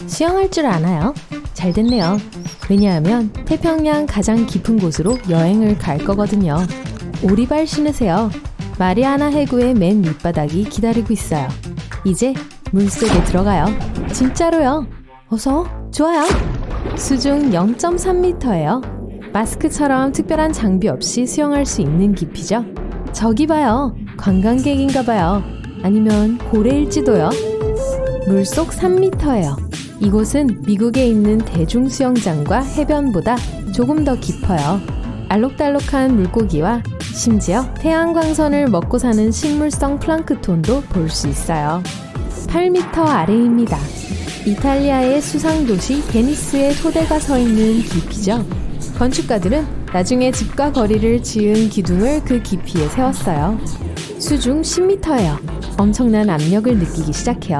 수영할 줄 아나요? 잘 됐네요. 왜냐하면 태평양 가장 깊은 곳으로 여행을 갈 거거든요. 오리발 신으세요. 마리아나 해구의 맨 밑바닥이 기다리고 있어요. 이제 물속에 들어가요. 진짜로요. 어서. 좋아요. 수중 0.3m예요. 마스크처럼 특별한 장비 없이 수영할 수 있는 깊이죠. 저기 봐요. 관광객인가 봐요. 아니면 고래일지도요. 물속 3m예요. 이곳은 미국에 있는 대중수영장과 해변보다 조금 더 깊어요. 알록달록한 물고기와 심지어 태양광선을 먹고 사는 식물성 플랑크톤도 볼 수 있어요. 8m 아래입니다. 이탈리아의 수상도시 베니스의 토대가 서 있는 깊이죠. 건축가들은 나중에 집과 거리를 지은 기둥을 그 깊이에 세웠어요. 수중 10m예요. 엄청난 압력을 느끼기 시작해요.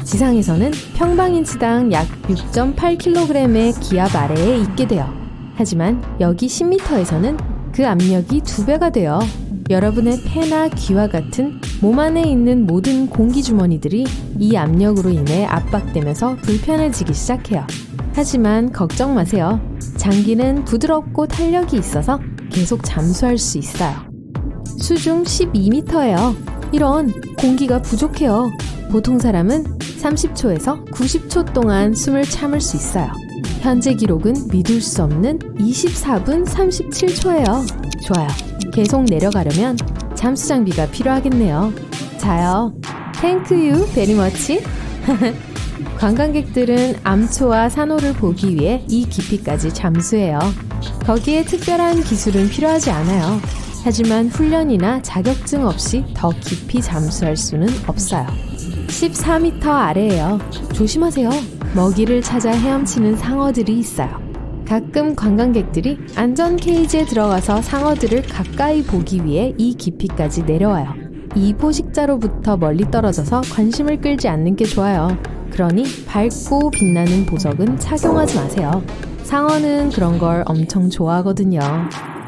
지상에서는 평방인치당 약 6.8kg의 기압 아래에 있게 돼요. 하지만 여기 10m에서는 그 압력이 2배가 돼요. 여러분의 폐나 귀와 같은 몸 안에 있는 모든 공기주머니들이 이 압력으로 인해 압박되면서 불편해지기 시작해요. 하지만 걱정 마세요. 장기는 부드럽고 탄력이 있어서 계속 잠수할 수 있어요. 수중 12m예요. 이런, 공기가 부족해요. 보통 사람은 30초에서 90초 동안 숨을 참을 수 있어요. 현재 기록은 믿을 수 없는 24분 37초예요. 좋아요. 계속 내려가려면 잠수 장비가 필요하겠네요. 자요. Thank you very much. 관광객들은 암초와 산호를 보기 위해 이 깊이까지 잠수해요. 거기에 특별한 기술은 필요하지 않아요. 하지만 훈련이나 자격증 없이 더 깊이 잠수할 수는 없어요. 14m 아래예요. 조심하세요. 먹이를 찾아 헤엄치는 상어들이 있어요. 가끔 관광객들이 안전 케이지에 들어가서 상어들을 가까이 보기 위해 이 깊이까지 내려와요. 이 포식자로부터 멀리 떨어져서 관심을 끌지 않는 게 좋아요. 그러니 밝고 빛나는 보석은 착용하지 마세요. 상어는 그런 걸 엄청 좋아하거든요.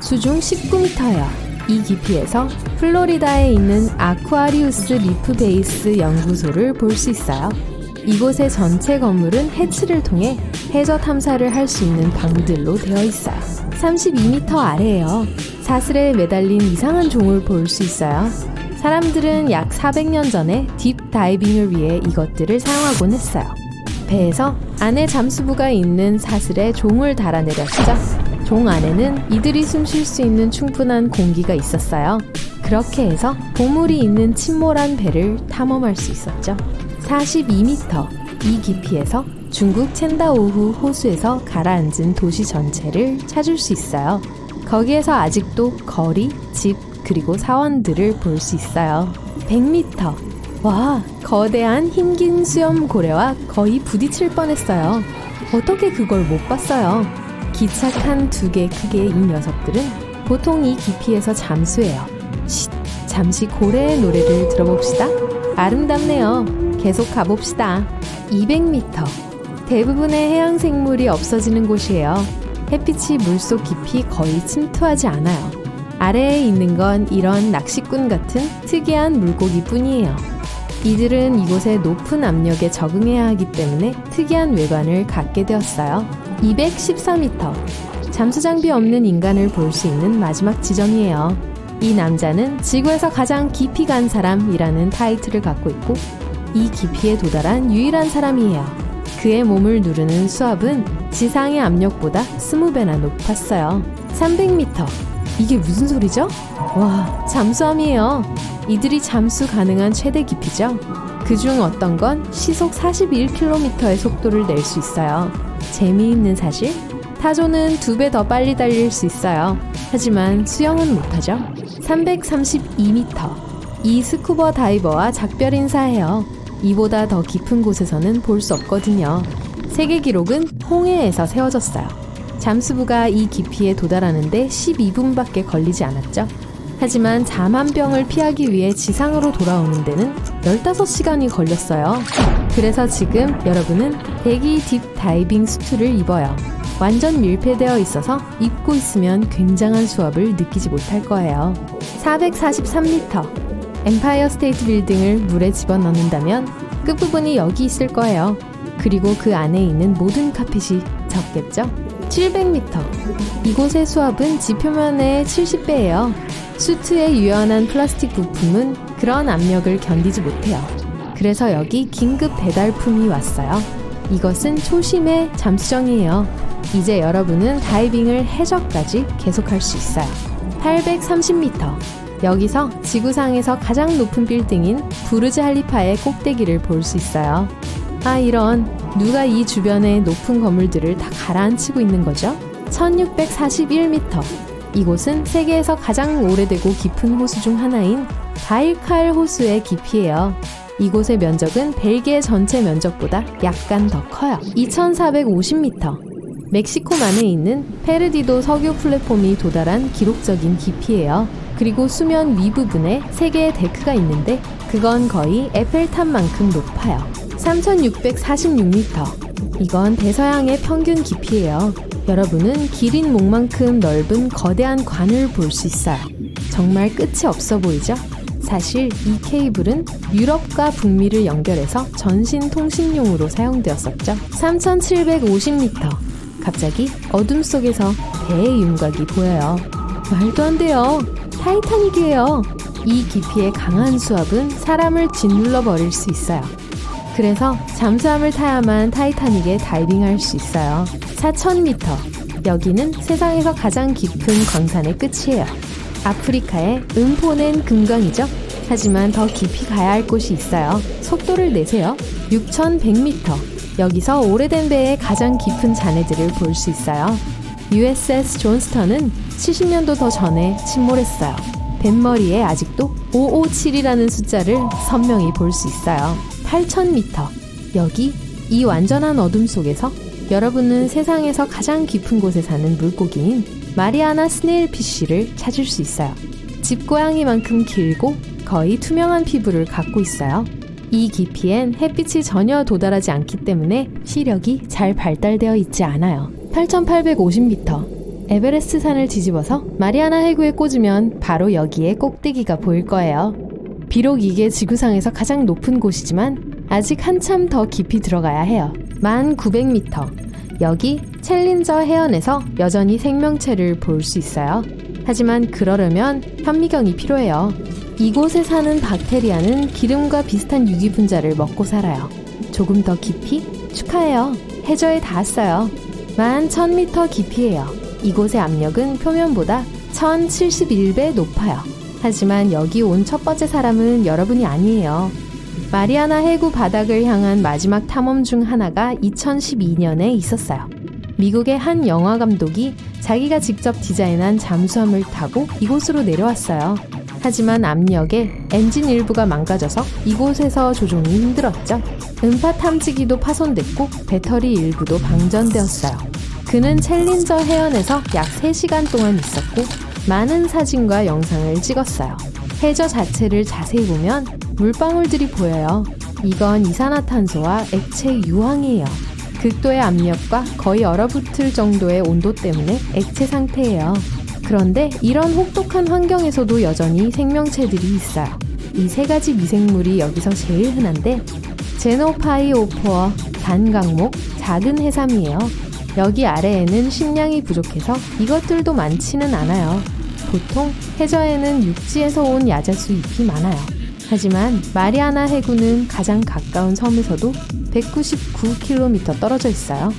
수중 19m예요. 이 깊이에서 플로리다에 있는 아쿠아리우스 리프 베이스 연구소를 볼 수 있어요. 이곳의 전체 건물은 해치를 통해 해저 탐사를 할 수 있는 방들로 되어 있어요. 32m 아래에요. 사슬에 매달린 이상한 종을 볼 수 있어요. 사람들은 약 400년 전에 딥 다이빙을 위해 이것들을 사용하곤 했어요. 배에서 안에 잠수부가 있는 사슬에 종을 달아내렸죠. 종 안에는 이들이 숨 쉴 수 있는 충분한 공기가 있었어요. 그렇게 해서 보물이 있는 침몰한 배를 탐험할 수 있었죠. 42m, 이 깊이에서 중국 첸다오후 호수에서 가라앉은 도시 전체를 찾을 수 있어요. 거기에서 아직도 거리, 집, 그리고 사원들을 볼 수 있어요. 100m, 와, 거대한 흰긴 수염 고래와 거의 부딪힐 뻔했어요. 어떻게 그걸 못 봤어요? 기착한 2개 크기의 이 녀석들은 보통 이 깊이에서 잠수해요. 쉿, 잠시 고래의 노래를 들어봅시다. 아름답네요. 계속 가봅시다. 200m, 대부분의 해양 생물이 없어지는 곳이에요. 햇빛이 물속 깊이 거의 침투하지 않아요. 아래에 있는 건 이런 낚시꾼 같은 특이한 물고기 뿐이에요. 이들은 이곳의 높은 압력에 적응해야 하기 때문에 특이한 외관을 갖게 되었어요. 214m, 잠수장비 없는 인간을 볼 수 있는 마지막 지점이에요. 이 남자는 지구에서 가장 깊이 간 사람이라는 타이틀을 갖고 있고 이 깊이에 도달한 유일한 사람이에요. 그의 몸을 누르는 수압은 지상의 압력보다 20배나 높았어요. 300m, 이게 무슨 소리죠? 와, 잠수함이에요. 이들이 잠수 가능한 최대 깊이죠. 그중 어떤 건 시속 41km의 속도를 낼 수 있어요. 재미있는 사실, 타조는 2배 더 빨리 달릴 수 있어요. 하지만 수영은 못하죠. 332m, 이 스쿠버 다이버와 작별 인사해요. 이보다 더 깊은 곳에서는 볼 수 없거든요. 세계 기록은 홍해에서 세워졌어요. 잠수부가 이 깊이에 도달하는데 12분밖에 걸리지 않았죠. 하지만 잠한병을 피하기 위해 지상으로 돌아오는 데는 15시간이 걸렸어요. 그래서 지금 여러분은 대기 딥 다이빙 수트를 입어요. 완전 밀폐되어 있어서 입고 있으면 굉장한 수압을 느끼지 못할 거예요. 443m, 엠파이어 스테이트 빌딩을 물에 집어넣는다면 끝부분이 여기 있을 거예요. 그리고 그 안에 있는 모든 카펫이 적겠죠? 700m. 이곳의 수압은 지표면의 70배예요. 수트의 유연한 플라스틱 부품은 그런 압력을 견디지 못해요. 그래서 여기 긴급 배달품이 왔어요. 이것은 초심의 잠수정이에요. 이제 여러분은 다이빙을 해저까지 계속할 수 있어요. 830m. 여기서 지구상에서 가장 높은 빌딩인 부르즈 할리파의 꼭대기를 볼 수 있어요. 아, 이런, 누가 이 주변의 높은 건물들을 다 가라앉히고 있는 거죠? 1641m. 이곳은 세계에서 가장 오래되고 깊은 호수 중 하나인 바이칼 호수의 깊이예요. 이곳의 면적은 벨기에 전체 면적보다 약간 더 커요. 2450m. 멕시코만에 있는 페르디도 석유 플랫폼이 도달한 기록적인 깊이예요. 그리고 수면 윗부분에 3개의 데크가 있는데 그건 거의 에펠탑만큼 높아요. 3646m. 이건 대서양의 평균 깊이예요. 여러분은 길인 목만큼 넓은 거대한 관을 볼 수 있어요. 정말 끝이 없어 보이죠? 사실 이 케이블은 유럽과 북미를 연결해서 전신 통신용으로 사용되었었죠. 3750m. 갑자기 어둠 속에서 배의 윤곽이 보여요. 말도 안 돼요. 타이타닉이에요. 이 깊이의 강한 수압은 사람을 짓눌러 버릴 수 있어요. 그래서 잠수함을 타야만 타이타닉에 다이빙할 수 있어요. 4000m. 여기는 세상에서 가장 깊은 광산의 끝이에요. 아프리카의 음포넨 금강이죠. 하지만 더 깊이 가야 할 곳이 있어요. 속도를 내세요. 6100m. 여기서 오래된 배의 가장 깊은 잔해들을 볼 수 있어요. USS 존스턴은 70년도 더 전에 침몰했어요. 뱃머리에 아직도 557이라는 숫자를 선명히 볼 수 있어요. 8000m. 여기 이 완전한 어둠 속에서 여러분은 세상에서 가장 깊은 곳에 사는 물고기인 마리아나 스네일피쉬를 찾을 수 있어요. 집고양이만큼 길고 거의 투명한 피부를 갖고 있어요. 이 깊이엔 햇빛이 전혀 도달하지 않기 때문에 시력이 잘 발달되어 있지 않아요. 8850m. 에베레스트 산을 뒤집어서 마리아나 해구에 꽂으면 바로 여기에 꼭대기가 보일 거예요. 비록 이게 지구상에서 가장 높은 곳이지만 아직 한참 더 깊이 들어가야 해요. 1900m. 여기 챌린저 해연에서 여전히 생명체를 볼 수 있어요. 하지만 그러려면 현미경이 필요해요. 이곳에 사는 박테리아는 기름과 비슷한 유기분자를 먹고 살아요. 조금 더 깊이? 축하해요. 해저에 닿았어요. 11,000m 깊이에요. 이곳의 압력은 표면보다 1071배 높아요. 하지만 여기 온 첫 번째 사람은 여러분이 아니에요. 마리아나 해구 바닥을 향한 마지막 탐험 중 하나가 2012년에 있었어요. 미국의 한 영화 감독이 자기가 직접 디자인한 잠수함을 타고 이곳으로 내려왔어요. 하지만 압력에 엔진 일부가 망가져서 이곳에서 조종이 힘들었죠. 음파 탐지기도 파손됐고 배터리 일부도 방전되었어요. 그는 챌린저 해연에서 약 3시간 동안 있었고 많은 사진과 영상을 찍었어요. 해저 자체를 자세히 보면 물방울들이 보여요. 이건 이산화탄소와 액체 유황이에요. 극도의 압력과 거의 얼어붙을 정도의 온도 때문에 액체 상태예요. 그런데 이런 혹독한 환경에서도 여전히 생명체들이 있어요. 이 3가지 미생물이 여기서 제일 흔한데 제노파이오포어, 단강목, 작은 해삼이에요. 여기 아래에는 식량이 부족해서 이것들도 많지는 않아요. 보통 해저에는 육지에서 온 야자수 잎이 많아요. 하지만 마리아나 해구는 가장 가까운 섬에서도 199km 떨어져 있어요.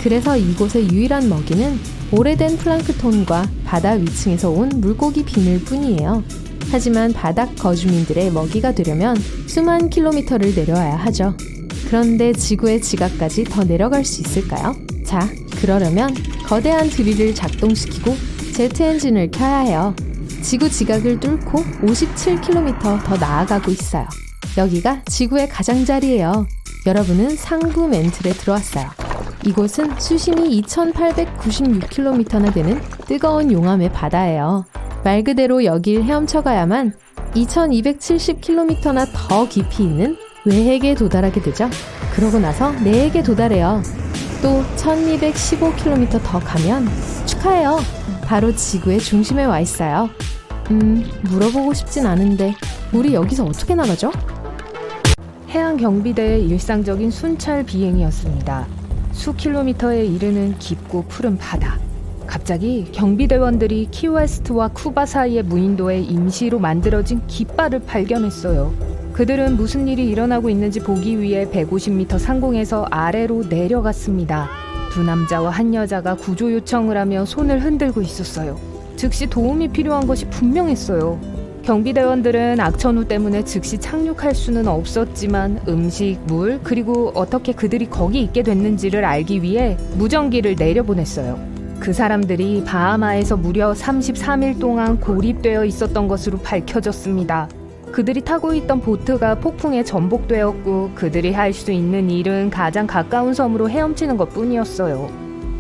그래서 이곳의 유일한 먹이는 오래된 플랑크톤과 바다 위층에서 온 물고기 비늘 뿐이에요. 하지만 바닥 거주민들의 먹이가 되려면 수만 킬로미터를 내려와야 하죠. 그런데 지구의 지각까지 더 내려갈 수 있을까요? 자, 그러려면 거대한 드릴을 작동시키고 제트 엔진을 켜야 해요. 지구 지각을 뚫고 57km 더 나아가고 있어요. 여기가 지구의 가장자리예요. 여러분은 상부 멘틀에 들어왔어요. 이곳은 수심이 2896km나 되는 뜨거운 용암의 바다예요. 말 그대로 여길 헤엄쳐 가야만 2270km나 더 깊이 있는 외핵에 도달하게 되죠. 그러고 나서 내핵에 도달해요. 또 1215km 더 가면 축하해요. 바로 지구의 중심에 와 있어요. 물어보고 싶진 않은데 우리 여기서 어떻게 나가죠? 해양경비대의 일상적인 순찰 비행이었습니다. 수 킬로미터에 이르는 깊고 푸른 바다. 갑자기 경비대원들이 키웨스트와 쿠바 사이의 무인도에 임시로 만들어진 깃발을 발견했어요. 그들은 무슨 일이 일어나고 있는지 보기 위해 150m 상공에서 아래로 내려갔습니다. 두 남자와 한 여자가 구조 요청을 하며 손을 흔들고 있었어요. 즉시 도움이 필요한 것이 분명했어요. 경비대원들은 악천후 때문에 즉시 착륙할 수는 없었지만 음식, 물, 그리고 어떻게 그들이 거기 있게 됐는지를 알기 위해 무전기를 내려보냈어요. 그 사람들이 바하마에서 무려 33일 동안 고립되어 있었던 것으로 밝혀졌습니다. 그들이 타고 있던 보트가 폭풍에 전복되었고 그들이 할 수 있는 일은 가장 가까운 섬으로 헤엄치는 것뿐이었어요.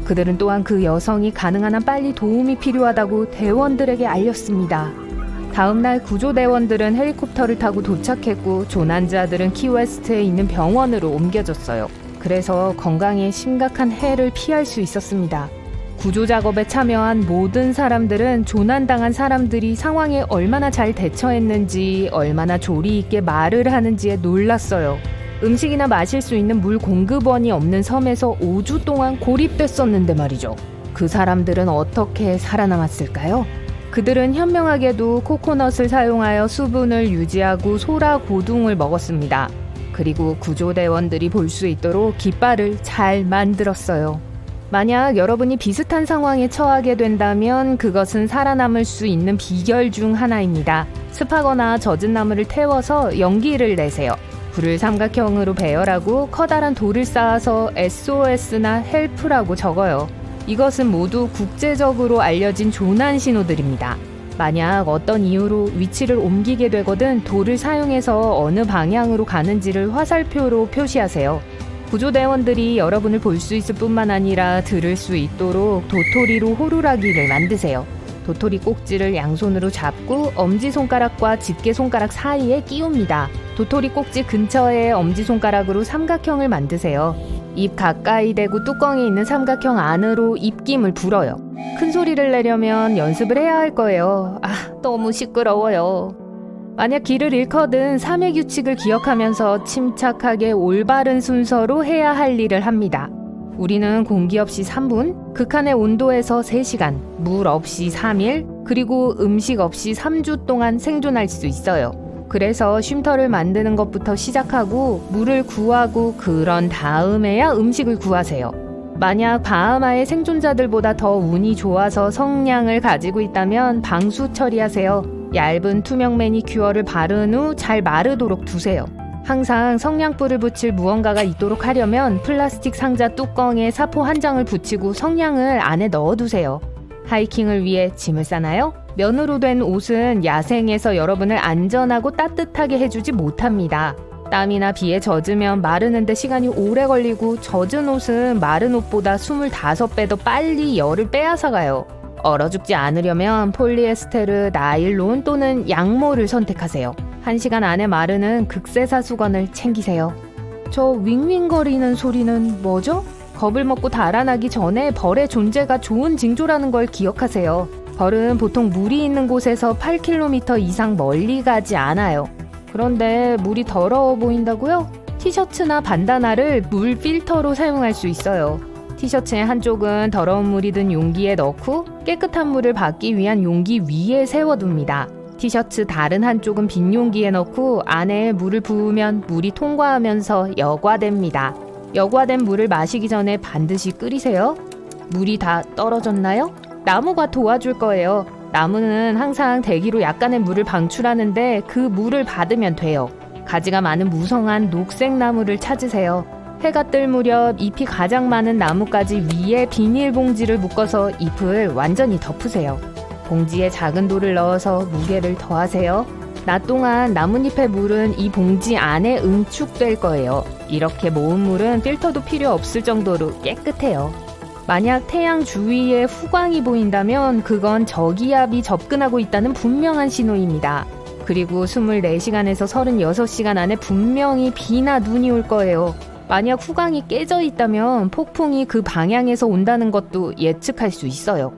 그들은 또한 그 여성이 가능한 한 빨리 도움이 필요하다고 대원들에게 알렸습니다. 다음날 구조대원들은 헬리콥터를 타고 도착했고 조난자들은 키웨스트에 있는 병원으로 옮겨졌어요. 그래서 건강에 심각한 해를 피할 수 있었습니다. 구조작업에 참여한 모든 사람들은 조난당한 사람들이 상황에 얼마나 잘 대처했는지, 얼마나 조리 있게 말을 하는지에 놀랐어요. 음식이나 마실 수 있는 물 공급원이 없는 섬에서 5주 동안 고립됐었는데 말이죠. 그 사람들은 어떻게 살아남았을까요? 그들은 현명하게도 코코넛을 사용하여 수분을 유지하고 소라 고둥을 먹었습니다. 그리고 구조대원들이 볼 수 있도록 깃발을 잘 만들었어요. 만약 여러분이 비슷한 상황에 처하게 된다면 그것은 살아남을 수 있는 비결 중 하나입니다. 습하거나 젖은 나무를 태워서 연기를 내세요. 불을 삼각형으로 배열하고 커다란 돌을 쌓아서 SOS나 헬프라고 적어요. 이것은 모두 국제적으로 알려진 조난 신호들입니다. 만약 어떤 이유로 위치를 옮기게 되거든 돌을 사용해서 어느 방향으로 가는지를 화살표로 표시하세요. 구조대원들이 여러분을 볼 수 있을 뿐만 아니라 들을 수 있도록 도토리로 호루라기를 만드세요. 도토리 꼭지를 양손으로 잡고 엄지손가락과 집게손가락 사이에 끼웁니다. 도토리 꼭지 근처에 엄지손가락으로 삼각형을 만드세요. 입 가까이 대고 뚜껑이 있는 삼각형 안으로 입김을 불어요. 큰 소리를 내려면 연습을 해야 할 거예요. 너무 시끄러워요. 만약 길을 잃거든 3의 규칙을 기억하면서 침착하게 올바른 순서로 해야 할 일을 합니다. 우리는 공기 없이 3분, 극한의 온도에서 3시간, 물 없이 3일, 그리고 음식 없이 3주 동안 생존할 수 있어요. 그래서 쉼터를 만드는 것부터 시작하고 물을 구하고 그런 다음에야 음식을 구하세요. 만약 바하마의 생존자들보다 더 운이 좋아서 성냥을 가지고 있다면 방수 처리하세요. 얇은 투명 매니큐어를 바른 후 잘 마르도록 두세요. 항상 성냥불을 붙일 무언가가 있도록 하려면 플라스틱 상자 뚜껑에 사포 한 장을 붙이고 성냥을 안에 넣어두세요. 하이킹을 위해 짐을 싸나요? 면으로 된 옷은 야생에서 여러분을 안전하고 따뜻하게 해주지 못합니다. 땀이나 비에 젖으면 마르는데 시간이 오래 걸리고 젖은 옷은 마른 옷보다 25배 더 빨리 열을 빼앗아가요. 얼어 죽지 않으려면 폴리에스테르, 나일론 또는 양모를 선택하세요. 1시간 안에 마르는 극세사 수건을 챙기세요. 저 윙윙거리는 소리는 뭐죠? 겁을 먹고 달아나기 전에 벌의 존재가 좋은 징조라는 걸 기억하세요. 벌은 보통 물이 있는 곳에서 8km 이상 멀리 가지 않아요. 그런데 물이 더러워 보인다고요? 티셔츠나 반다나를 물 필터로 사용할 수 있어요. 티셔츠의 한쪽은 더러운 물이 든 용기에 넣고 깨끗한 물을 받기 위한 용기 위에 세워둡니다. 티셔츠 다른 한쪽은 빈 용기에 넣고 안에 물을 부으면 물이 통과하면서 여과됩니다. 여과된 물을 마시기 전에 반드시 끓이세요. 물이 다 떨어졌나요? 나무가 도와줄 거예요. 나무는 항상 대기로 약간의 물을 방출하는데 그 물을 받으면 돼요. 가지가 많은 무성한 녹색 나무를 찾으세요. 해가 뜰 무렵 잎이 가장 많은 나무까지 위에 비닐봉지를 묶어서 잎을 완전히 덮으세요. 봉지에 작은 돌을 넣어서 무게를 더하세요. 낮 동안 나뭇잎의 물은 이 봉지 안에 응축될 거예요. 이렇게 모은 물은 필터도 필요 없을 정도로 깨끗해요. 만약 태양 주위에 후광이 보인다면 그건 저기압이 접근하고 있다는 분명한 신호입니다. 그리고 24시간에서 36시간 안에 분명히 비나 눈이 올 거예요. 만약 후광이 깨져 있다면 폭풍이 그 방향에서 온다는 것도 예측할 수 있어요.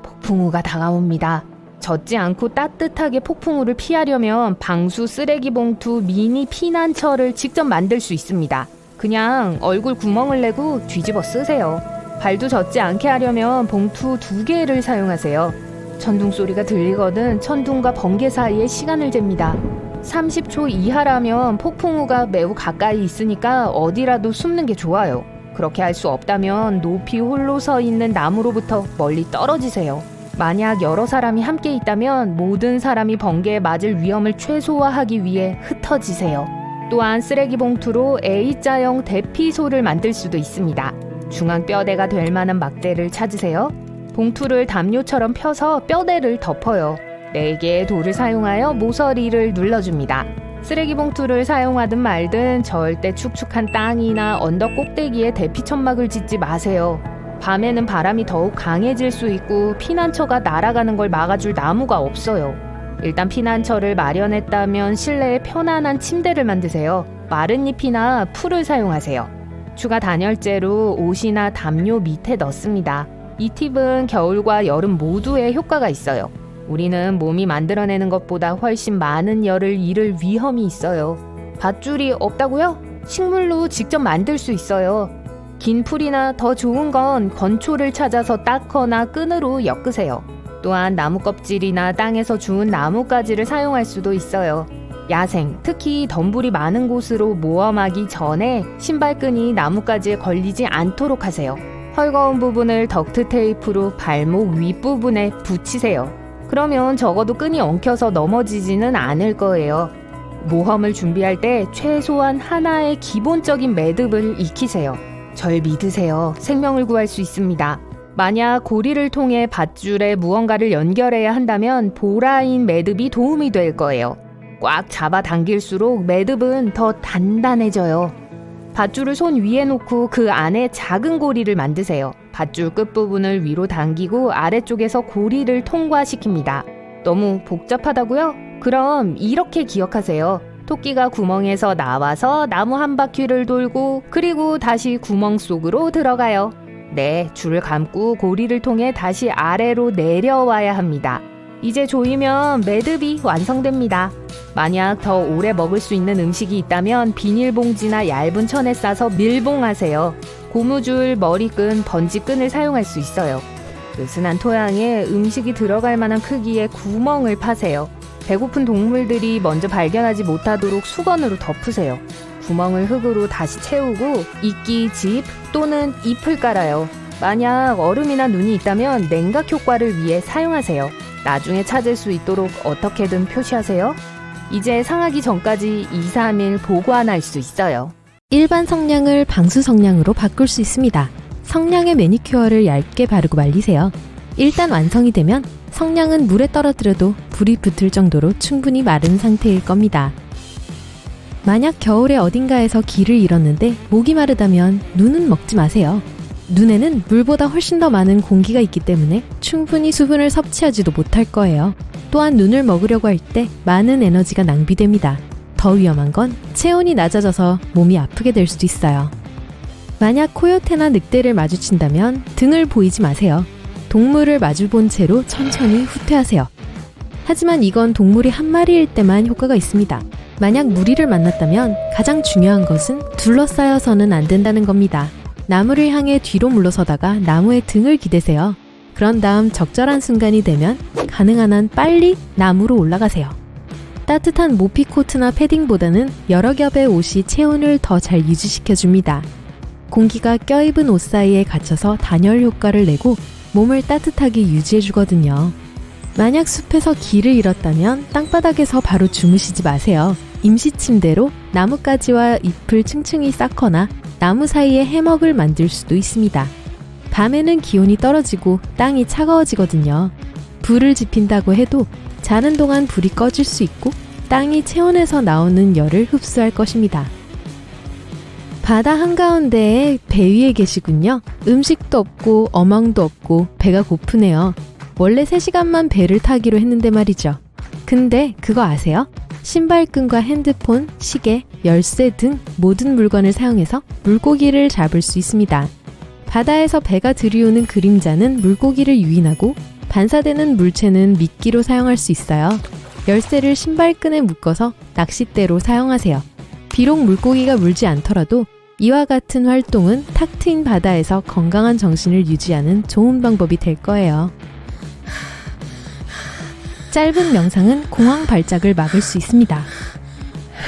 폭풍우가 다가옵니다. 젖지 않고 따뜻하게 폭풍우를 피하려면 방수 쓰레기 봉투 미니 피난처를 직접 만들 수 있습니다. 그냥 얼굴 구멍을 내고 뒤집어 쓰세요. 발도 젖지 않게 하려면 봉투 2개를 사용하세요. 천둥 소리가 들리거든 천둥과 번개 사이에 시간을 잽니다. 30초 이하라면 폭풍우가 매우 가까이 있으니까 어디라도 숨는 게 좋아요. 그렇게 할 수 없다면 높이 홀로 서 있는 나무로부터 멀리 떨어지세요. 만약 여러 사람이 함께 있다면 모든 사람이 번개에 맞을 위험을 최소화하기 위해 흩어지세요. 또한 쓰레기 봉투로 A자형 대피소를 만들 수도 있습니다. 중앙 뼈대가 될 만한 막대를 찾으세요. 봉투를 담요처럼 펴서 뼈대를 덮어요. 4개의 돌을 사용하여 모서리를 눌러줍니다. 쓰레기 봉투를 사용하든 말든 절대 축축한 땅이나 언덕 꼭대기에 대피 천막을 짓지 마세요. 밤에는 바람이 더욱 강해질 수 있고 피난처가 날아가는 걸 막아줄 나무가 없어요. 일단 피난처를 마련했다면 실내에 편안한 침대를 만드세요. 마른 잎이나 풀을 사용하세요. 추가 단열재로 옷이나 담요 밑에 넣습니다. 이 팁은 겨울과 여름 모두에 효과가 있어요. 우리는 몸이 만들어내는 것보다 훨씬 많은 열을 잃을 위험이 있어요. 밧줄이 없다고요? 식물로 직접 만들 수 있어요. 긴 풀이나 더 좋은 건 건초를 찾아서 닦거나 끈으로 엮으세요. 또한 나무 껍질이나 땅에서 주운 나뭇가지를 사용할 수도 있어요. 야생, 특히 덤불이 많은 곳으로 모험하기 전에 신발끈이 나뭇가지에 걸리지 않도록 하세요. 헐거운 부분을 덕트 테이프로 발목 윗부분에 붙이세요. 그러면 적어도 끈이 엉켜서 넘어지지는 않을 거예요. 모험을 준비할 때 최소한 하나의 기본적인 매듭을 익히세요. 절 믿으세요. 생명을 구할 수 있습니다. 만약 고리를 통해 밧줄에 무언가를 연결해야 한다면 보라인 매듭이 도움이 될 거예요. 꽉 잡아 당길수록 매듭은 더 단단해져요. 밧줄을 손 위에 놓고 그 안에 작은 고리를 만드세요. 밧줄 끝부분을 위로 당기고 아래쪽에서 고리를 통과시킵니다. 너무 복잡하다고요? 그럼 이렇게 기억하세요. 토끼가 구멍에서 나와서 나무 한 바퀴를 돌고 그리고 다시 구멍 속으로 들어가요. 네, 줄을 감고 고리를 통해 다시 아래로 내려와야 합니다. 이제 조이면 매듭이 완성됩니다. 만약 더 오래 먹을 수 있는 음식이 있다면 비닐봉지나 얇은 천에 싸서 밀봉하세요. 고무줄, 머리끈, 번지끈을 사용할 수 있어요. 느슨한 토양에 음식이 들어갈 만한 크기의 구멍을 파세요. 배고픈 동물들이 먼저 발견하지 못하도록 수건으로 덮으세요. 구멍을 흙으로 다시 채우고 이끼, 집 또는 잎을 깔아요. 만약 얼음이나 눈이 있다면 냉각 효과를 위해 사용하세요. 나중에 찾을 수 있도록 어떻게든 표시하세요. 이제 상하기 전까지 2-3일 보관할 수 있어요. 일반 성냥을 방수 성냥으로 바꿀 수 있습니다. 성냥의 매니큐어를 얇게 바르고 말리세요. 일단 완성이 되면 성냥은 물에 떨어뜨려도 불이 붙을 정도로 충분히 마른 상태일 겁니다. 만약 겨울에 어딘가에서 길을 잃었는데 목이 마르다면 눈은 먹지 마세요. 눈에는 물보다 훨씬 더 많은 공기가 있기 때문에 충분히 수분을 섭취하지도 못할 거예요. 또한 눈을 먹으려고 할 때 많은 에너지가 낭비됩니다. 더 위험한 건 체온이 낮아져서 몸이 아프게 될 수도 있어요. 만약 코요테나 늑대를 마주친다면 등을 보이지 마세요. 동물을 마주본 채로 천천히 후퇴하세요. 하지만 이건 동물이 한 마리일 때만 효과가 있습니다. 만약 무리를 만났다면 가장 중요한 것은 둘러싸여서는 안 된다는 겁니다. 나무를 향해 뒤로 물러서다가 나무에 등을 기대세요. 그런 다음 적절한 순간이 되면 가능한 한 빨리 나무로 올라가세요. 따뜻한 모피 코트나 패딩보다는 여러 겹의 옷이 체온을 더 잘 유지시켜줍니다. 공기가 껴입은 옷 사이에 갇혀서 단열 효과를 내고 몸을 따뜻하게 유지해주거든요. 만약 숲에서 길을 잃었다면 땅바닥에서 바로 주무시지 마세요. 임시 침대로 나뭇가지와 잎을 층층이 쌓거나 나무 사이에 해먹을 만들 수도 있습니다. 밤에는 기온이 떨어지고 땅이 차가워지거든요. 불을 지핀다고 해도 자는 동안 불이 꺼질 수 있고 땅이 체온에서 나오는 열을 흡수할 것입니다. 바다 한가운데에 배 위에 계시군요. 음식도 없고 어망도 없고 배가 고프네요. 원래 3시간만 배를 타기로 했는데 말이죠. 근데 그거 아세요? 신발끈과 핸드폰, 시계, 열쇠 등 모든 물건을 사용해서 물고기를 잡을 수 있습니다. 바다에서 배가 들이오는 그림자는 물고기를 유인하고 반사되는 물체는 미끼로 사용할 수 있어요. 열쇠를 신발끈에 묶어서 낚싯대로 사용하세요. 비록 물고기가 물지 않더라도 이와 같은 활동은 탁 트인 바다에서 건강한 정신을 유지하는 좋은 방법이 될 거예요. 짧은 명상은 공황 발작을 막을 수 있습니다.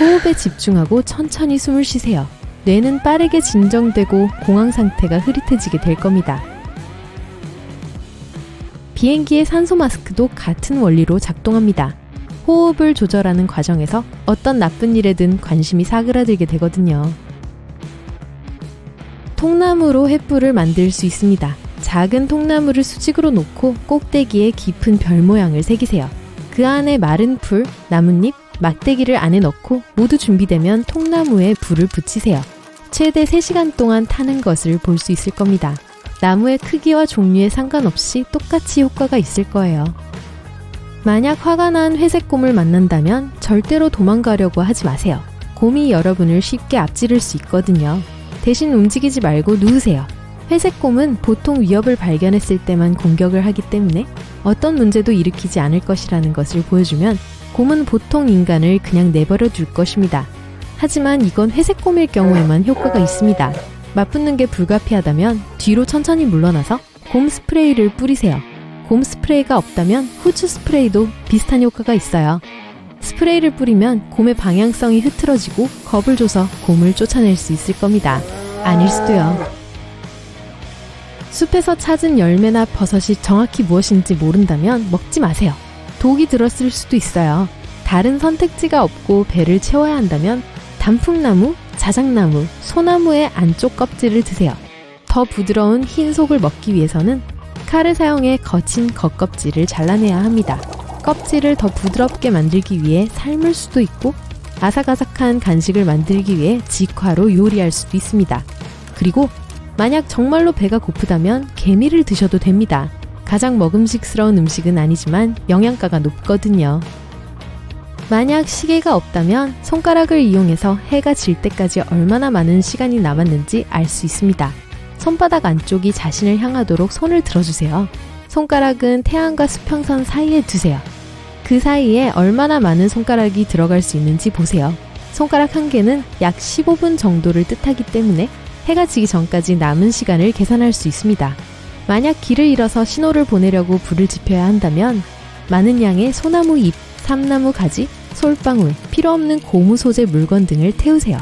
호흡에 집중하고 천천히 숨을 쉬세요. 뇌는 빠르게 진정되고 공황 상태가 흐릿해지게 될 겁니다. 비행기의 산소 마스크도 같은 원리로 작동합니다. 호흡을 조절하는 과정에서 어떤 나쁜 일에든 관심이 사그라들게 되거든요. 통나무로 횃불을 만들 수 있습니다. 작은 통나무를 수직으로 놓고 꼭대기에 깊은 별 모양을 새기세요. 그 안에 마른 풀, 나뭇잎, 막대기를 안에 넣고 모두 준비되면 통나무에 불을 붙이세요. 최대 3시간 동안 타는 것을 볼 수 있을 겁니다. 나무의 크기와 종류에 상관없이 똑같이 효과가 있을 거예요. 만약 화가 난 회색곰을 만난다면 절대로 도망가려고 하지 마세요. 곰이 여러분을 쉽게 앞지를 수 있거든요. 대신 움직이지 말고 누우세요. 회색곰은 보통 위협을 발견했을 때만 공격을 하기 때문에 어떤 문제도 일으키지 않을 것이라는 것을 보여주면 곰은 보통 인간을 그냥 내버려 둘 것입니다. 하지만 이건 회색곰일 경우에만 효과가 있습니다. 맞붙는 게 불가피하다면 뒤로 천천히 물러나서 곰 스프레이를 뿌리세요. 곰 스프레이가 없다면 후추 스프레이도 비슷한 효과가 있어요. 스프레이를 뿌리면 곰의 방향성이 흐트러지고 겁을 줘서 곰을 쫓아낼 수 있을 겁니다. 아닐 수도요. 숲에서 찾은 열매나 버섯이 정확히 무엇인지 모른다면 먹지 마세요. 독이 들었을 수도 있어요. 다른 선택지가 없고 배를 채워야 한다면 단풍나무, 자작나무, 소나무의 안쪽 껍질을 드세요. 더 부드러운 흰 속을 먹기 위해서는 칼을 사용해 거친 겉껍질을 잘라내야 합니다. 껍질을 더 부드럽게 만들기 위해 삶을 수도 있고 아삭아삭한 간식을 만들기 위해 직화로 요리할 수도 있습니다. 그리고 만약 정말로 배가 고프다면 개미를 드셔도 됩니다. 가장 먹음직스러운 음식은 아니지만 영양가가 높거든요. 만약 시계가 없다면 손가락을 이용해서 해가 질 때까지 얼마나 많은 시간이 남았는지 알 수 있습니다. 손바닥 안쪽이 자신을 향하도록 손을 들어주세요. 손가락은 태양과 수평선 사이에 두세요. 그 사이에 얼마나 많은 손가락이 들어갈 수 있는지 보세요. 손가락 한 개는 약 15분 정도를 뜻하기 때문에 해가 지기 전까지 남은 시간을 계산할 수 있습니다. 만약 길을 잃어서 신호를 보내려고 불을 지펴야 한다면 많은 양의 소나무 잎, 삼나무 가지, 솔방울, 필요 없는 고무 소재 물건 등을 태우세요.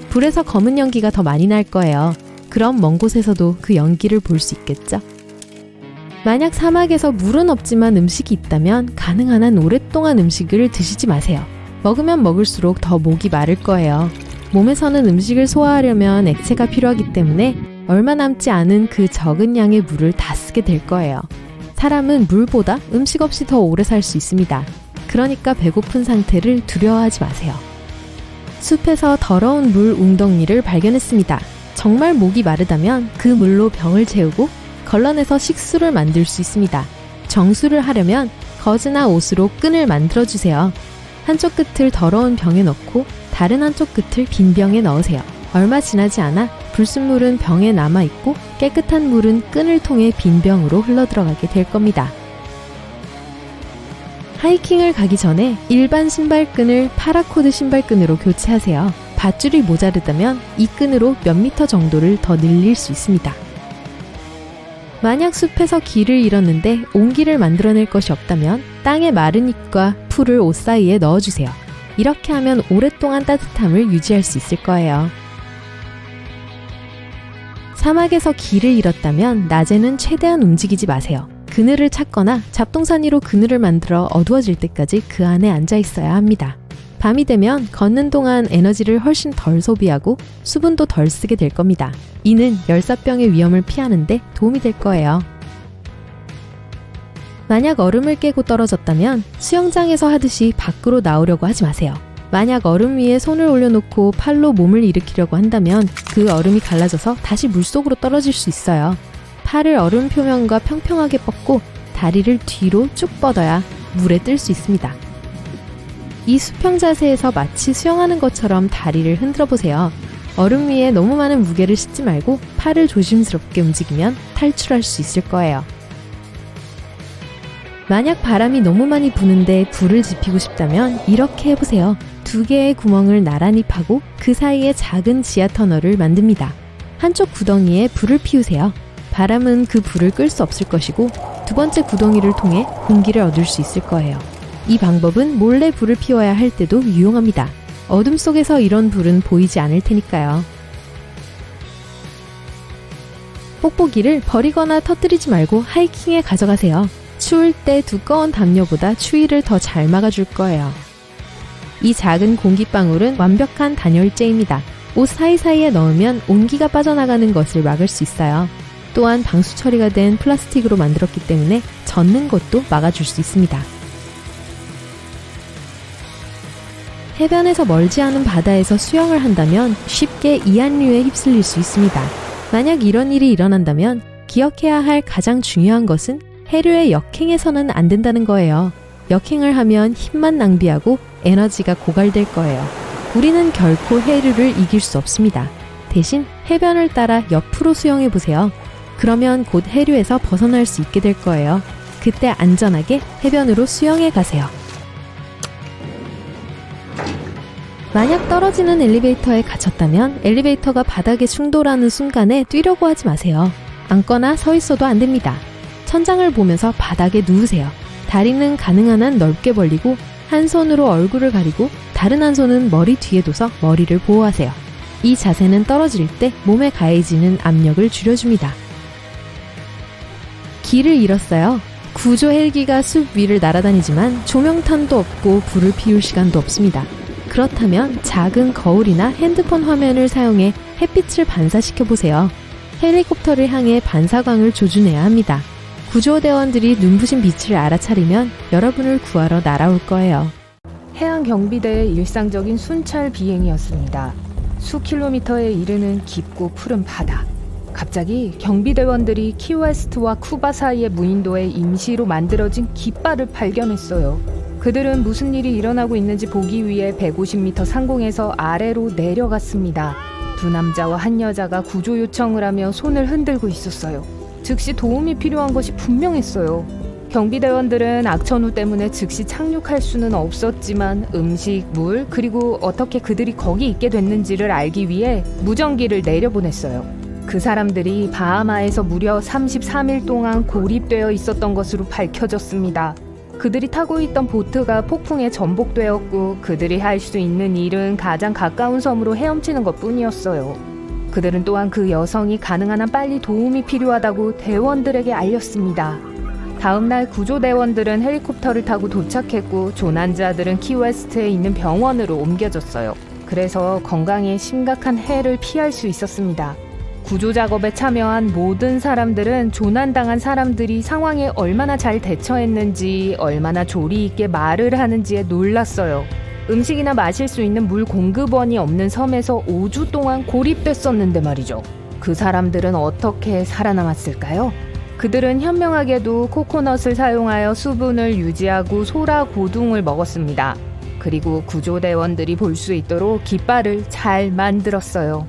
불에서 검은 연기가 더 많이 날 거예요. 그럼 먼 곳에서도 그 연기를 볼 수 있겠죠? 만약 사막에서 물은 없지만 음식이 있다면 가능한 한 오랫동안 음식을 드시지 마세요. 먹으면 먹을수록 더 목이 마를 거예요. 몸에서는 음식을 소화하려면 액체가 필요하기 때문에 얼마 남지 않은 그 적은 양의 물을 다 쓰게 될 거예요. 사람은 물보다 음식 없이 더 오래 살 수 있습니다. 그러니까 배고픈 상태를 두려워하지 마세요. 숲에서 더러운 물 웅덩이를 발견했습니다. 정말 목이 마르다면 그 물로 병을 채우고 걸러내서 식수를 만들 수 있습니다. 정수를 하려면 거즈나 옷으로 끈을 만들어주세요. 한쪽 끝을 더러운 병에 넣고 다른 한쪽 끝을 빈 병에 넣으세요. 얼마 지나지 않아 불순물은 병에 남아있고 깨끗한 물은 끈을 통해 빈 병으로 흘러들어가게 될 겁니다. 하이킹을 가기 전에 일반 신발끈을 파라코드 신발끈으로 교체하세요. 밧줄이 모자르다면 이 끈으로 몇 미터 정도를 더 늘릴 수 있습니다. 만약 숲에서 길을 잃었는데 옹기를 만들어낼 것이 없다면 땅에 마른 잎과 풀을 옷 사이에 넣어주세요. 이렇게 하면 오랫동안 따뜻함을 유지할 수 있을 거예요. 사막에서 길을 잃었다면 낮에는 최대한 움직이지 마세요. 그늘을 찾거나 잡동사니로 그늘을 만들어 어두워질 때까지 그 안에 앉아 있어야 합니다. 밤이 되면 걷는 동안 에너지를 훨씬 덜 소비하고 수분도 덜 쓰게 될 겁니다. 이는 열사병의 위험을 피하는데 도움이 될 거예요. 만약 얼음을 깨고 떨어졌다면 수영장에서 하듯이 밖으로 나오려고 하지 마세요. 만약 얼음 위에 손을 올려놓고 팔로 몸을 일으키려고 한다면 그 얼음이 갈라져서 다시 물속으로 떨어질 수 있어요. 팔을 얼음 표면과 평평하게 뻗고 다리를 뒤로 쭉 뻗어야 물에 뜰 수 있습니다. 이 수평 자세에서 마치 수영하는 것처럼 다리를 흔들어 보세요. 얼음 위에 너무 많은 무게를 싣지 말고 팔을 조심스럽게 움직이면 탈출할 수 있을 거예요. 만약 바람이 너무 많이 부는데 불을 지피고 싶다면 이렇게 해보세요. 2개의 구멍을 나란히 파고 그 사이에 작은 지하 터널을 만듭니다. 한쪽 구덩이에 불을 피우세요. 바람은 그 불을 끌 수 없을 것이고 2번째 구덩이를 통해 공기를 얻을 수 있을 거예요. 이 방법은 몰래 불을 피워야 할 때도 유용합니다. 어둠 속에서 이런 불은 보이지 않을 테니까요. 뽁뽁이를 버리거나 터뜨리지 말고 하이킹에 가져가세요. 추울 때 두꺼운 담요보다 추위를 더 잘 막아줄 거예요. 이 작은 공기방울은 완벽한 단열재입니다. 옷 사이사이에 넣으면 온기가 빠져나가는 것을 막을 수 있어요. 또한 방수 처리가 된 플라스틱으로 만들었기 때문에 젖는 것도 막아줄 수 있습니다. 해변에서 멀지 않은 바다에서 수영을 한다면 쉽게 이한류에 휩쓸릴 수 있습니다. 만약 이런 일이 일어난다면 기억해야 할 가장 중요한 것은 해류의 역행해서는 안 된다는 거예요. 역행을 하면 힘만 낭비하고 에너지가 고갈될 거예요. 우리는 결코 해류를 이길 수 없습니다. 대신 해변을 따라 옆으로 수영해 보세요. 그러면 곧 해류에서 벗어날 수 있게 될 거예요. 그때 안전하게 해변으로 수영해 가세요. 만약 떨어지는 엘리베이터에 갇혔다면 엘리베이터가 바닥에 충돌하는 순간에 뛰려고 하지 마세요. 앉거나 서 있어도 안 됩니다. 천장을 보면서 바닥에 누우세요. 다리는 가능한 한 넓게 벌리고 한 손으로 얼굴을 가리고 다른 한 손은 머리 뒤에 둬서 머리를 보호하세요. 이 자세는 떨어질 때 몸에 가해지는 압력을 줄여줍니다. 길을 잃었어요. 구조 헬기가 숲 위를 날아다니지만 조명탄도 없고 불을 피울 시간도 없습니다. 그렇다면 작은 거울이나 핸드폰 화면을 사용해 햇빛을 반사시켜 보세요. 헬리콥터를 향해 반사광을 조준해야 합니다. 구조대원들이 눈부신 빛을 알아차리면 여러분을 구하러 날아올 거예요. 해양경비대의 일상적인 순찰 비행이었습니다. 수 킬로미터에 이르는 깊고 푸른 바다. 갑자기 경비대원들이 키웨스트와 쿠바 사이의 무인도에 임시로 만들어진 깃발을 발견했어요. 그들은 무슨 일이 일어나고 있는지 보기 위해 150m 상공에서 아래로 내려갔습니다. 2 남자와 1 여자가 구조 요청을 하며 손을 흔들고 있었어요. 즉시 도움이 필요한 것이 분명했어요. 경비대원들은 악천후 때문에 즉시 착륙할 수는 없었지만 음식, 물, 그리고 어떻게 그들이 거기 있게 됐는지를 알기 위해 무전기를 내려보냈어요. 그 사람들이 바하마에서 무려 33일 동안 고립되어 있었던 것으로 밝혀졌습니다. 그들이 타고 있던 보트가 폭풍에 전복되었고 그들이 할 수 있는 일은 가장 가까운 섬으로 헤엄치는 것뿐이었어요. 그들은 또한 그 여성이 가능한 한 빨리 도움이 필요하다고 대원들에게 알렸습니다. 다음날 구조대원들은 헬리콥터를 타고 도착했고 조난자들은 키웨스트에 있는 병원으로 옮겨졌어요. 그래서 건강에 심각한 해를 피할 수 있었습니다. 구조작업에 참여한 모든 사람들은 조난당한 사람들이 상황에 얼마나 잘 대처했는지, 얼마나 조리 있게 말을 하는지에 놀랐어요. 음식이나 마실 수 있는 물 공급원이 없는 섬에서 5주 동안 고립됐었는데 말이죠. 그 사람들은 어떻게 살아남았을까요? 그들은 현명하게도 코코넛을 사용하여 수분을 유지하고 소라 고둥을 먹었습니다. 그리고 구조대원들이 볼 수 있도록 깃발을 잘 만들었어요.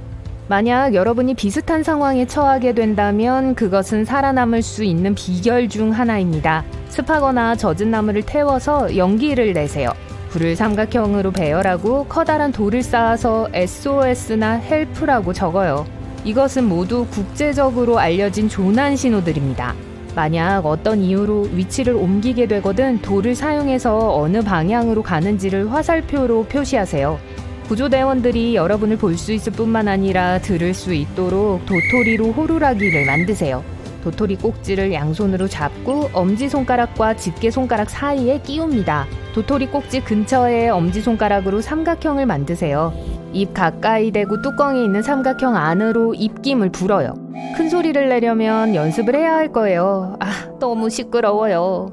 만약 여러분이 비슷한 상황에 처하게 된다면 그것은 살아남을 수 있는 비결 중 하나입니다. 습하거나 젖은 나무를 태워서 연기를 내세요. 불을 삼각형으로 배열하고 커다란 돌을 쌓아서 SOS나 헬프라고 적어요. 이것은 모두 국제적으로 알려진 조난 신호들입니다. 만약 어떤 이유로 위치를 옮기게 되거든 돌을 사용해서 어느 방향으로 가는지를 화살표로 표시하세요. 구조대원들이 여러분을 볼 수 있을 뿐만 아니라 들을 수 있도록 도토리로 호루라기를 만드세요. 도토리 꼭지를 양손으로 잡고 엄지손가락과 집게손가락 사이에 끼웁니다. 도토리 꼭지 근처에 엄지손가락으로 삼각형을 만드세요. 입 가까이 대고 뚜껑이 있는 삼각형 안으로 입김을 불어요. 큰 소리를 내려면 연습을 해야 할 거예요. 너무 시끄러워요.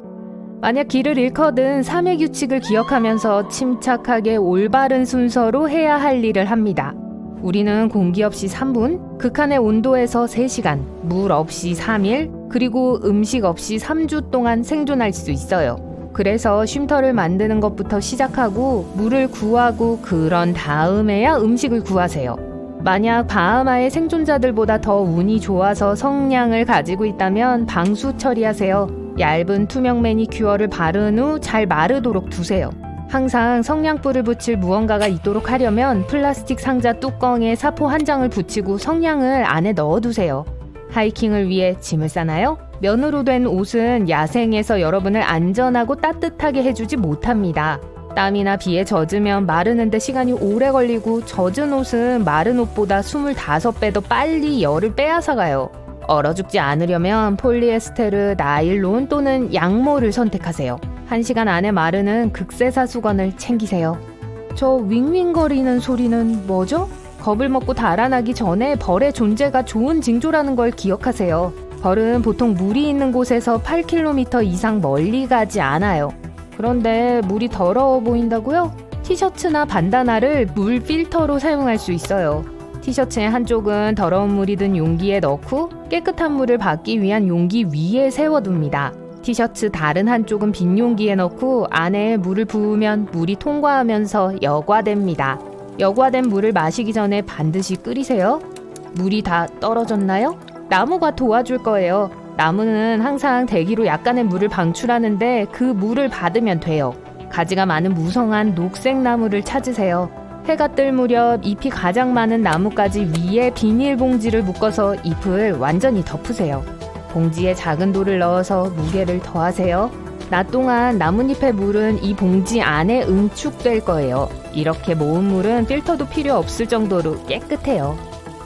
만약 길을 잃거든 3의 규칙을 기억하면서 침착하게 올바른 순서로 해야 할 일을 합니다. 우리는 공기 없이 3분, 극한의 온도에서 3시간, 물 없이 3일, 그리고 음식 없이 3주 동안 생존할 수 있어요. 그래서 쉼터를 만드는 것부터 시작하고 물을 구하고 그런 다음에야 음식을 구하세요. 만약 바하마의 생존자들보다 더 운이 좋아서 성량을 가지고 있다면 방수 처리하세요. 얇은 투명 매니큐어를 바른 후 잘 마르도록 두세요. 항상 성냥불을 붙일 무언가가 있도록 하려면 플라스틱 상자 뚜껑에 사포 한 장을 붙이고 성냥을 안에 넣어두세요. 하이킹을 위해 짐을 싸나요? 면으로 된 옷은 야생에서 여러분을 안전하고 따뜻하게 해주지 못합니다. 땀이나 비에 젖으면 마르는데 시간이 오래 걸리고 젖은 옷은 마른 옷보다 25배 더 빨리 열을 빼앗아가요. 얼어 죽지 않으려면 폴리에스테르, 나일론 또는 양모를 선택하세요. 1시간 안에 마르는 극세사 수건을 챙기세요. 저 윙윙거리는 소리는 뭐죠? 겁을 먹고 달아나기 전에 벌의 존재가 좋은 징조라는 걸 기억하세요. 벌은 보통 물이 있는 곳에서 8km 이상 멀리 가지 않아요. 그런데 물이 더러워 보인다고요? 티셔츠나 반다나를 물 필터로 사용할 수 있어요. 티셔츠의 한쪽은 더러운 물이 든 용기에 넣고 깨끗한 물을 받기 위한 용기 위에 세워둡니다. 티셔츠 다른 한쪽은 빈 용기에 넣고 안에 물을 부으면 물이 통과하면서 여과됩니다. 여과된 물을 마시기 전에 반드시 끓이세요. 물이 다 떨어졌나요? 나무가 도와줄 거예요. 나무는 항상 대기로 약간의 물을 방출하는데 그 물을 받으면 돼요. 가지가 많은 무성한 녹색 나무를 찾으세요. 해가 뜰 무렵 잎이 가장 많은 나뭇가지 위에 비닐봉지를 묶어서 잎을 완전히 덮으세요. 봉지에 작은 돌을 넣어서 무게를 더하세요. 낮 동안 나뭇잎의 물은 이 봉지 안에 응축될 거예요. 이렇게 모은 물은 필터도 필요 없을 정도로 깨끗해요.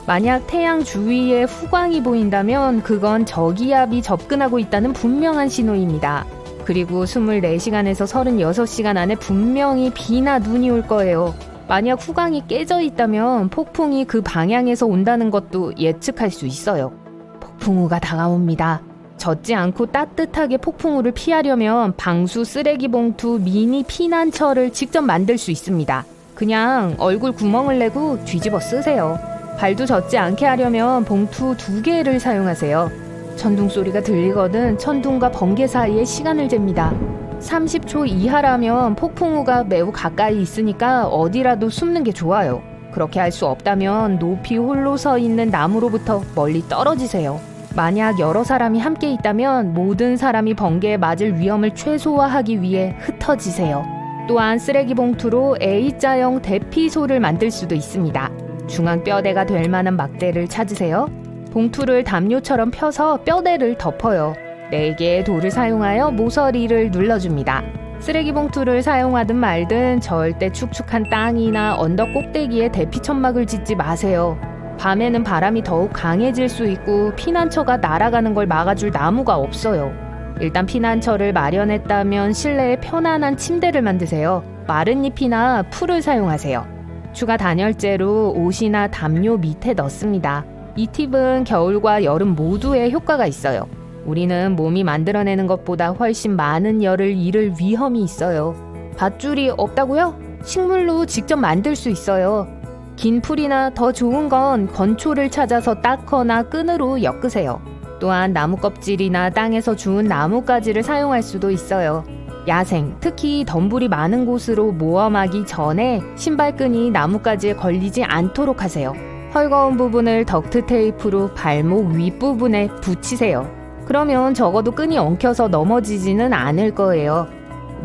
만약 태양 주위에 후광이 보인다면 그건 저기압이 접근하고 있다는 분명한 신호입니다. 그리고 24시간에서 36시간 안에 분명히 비나 눈이 올 거예요. 만약 후광이 깨져 있다면 폭풍이 그 방향에서 온다는 것도 예측할 수 있어요. 폭풍우가 다가옵니다. 젖지 않고 따뜻하게 폭풍우를 피하려면 방수 쓰레기 봉투 미니 피난처를 직접 만들 수 있습니다. 그냥 얼굴 구멍을 내고 뒤집어 쓰세요. 발도 젖지 않게 하려면 봉투 2개를 사용하세요. 천둥 소리가 들리거든 천둥과 번개 사이에 시간을 잽니다. 30초 이하라면 폭풍우가 매우 가까이 있으니까 어디라도 숨는 게 좋아요. 그렇게 할 수 없다면 높이 홀로 서 있는 나무로부터 멀리 떨어지세요. 만약 여러 사람이 함께 있다면 모든 사람이 번개에 맞을 위험을 최소화하기 위해 흩어지세요. 또한 쓰레기 봉투로 A자형 대피소를 만들 수도 있습니다. 중앙 뼈대가 될 만한 막대를 찾으세요. 봉투를 담요처럼 펴서 뼈대를 덮어요. 4개의 돌을 사용하여 모서리를 눌러줍니다. 쓰레기 봉투를 사용하든 말든 절대 축축한 땅이나 언덕 꼭대기에 대피 천막을 짓지 마세요. 밤에는 바람이 더욱 강해질 수 있고 피난처가 날아가는 걸 막아줄 나무가 없어요. 일단 피난처를 마련했다면 실내에 편안한 침대를 만드세요. 마른 잎이나 풀을 사용하세요. 추가 단열재로 옷이나 담요 밑에 넣습니다. 이 팁은 겨울과 여름 모두에 효과가 있어요. 우리는 몸이 만들어내는 것보다 훨씬 많은 열을 잃을 위험이 있어요. 밧줄이 없다고요? 식물로 직접 만들 수 있어요. 긴 풀이나 더 좋은 건 건초를 찾아서 닦거나 끈으로 엮으세요. 또한 나무 껍질이나 땅에서 주운 나뭇가지를 사용할 수도 있어요. 야생, 특히 덤불이 많은 곳으로 모험하기 전에 신발끈이 나뭇가지에 걸리지 않도록 하세요. 헐거운 부분을 덕트 테이프로 발목 윗부분에 붙이세요. 그러면 적어도 끈이 엉켜서 넘어지지는 않을 거예요.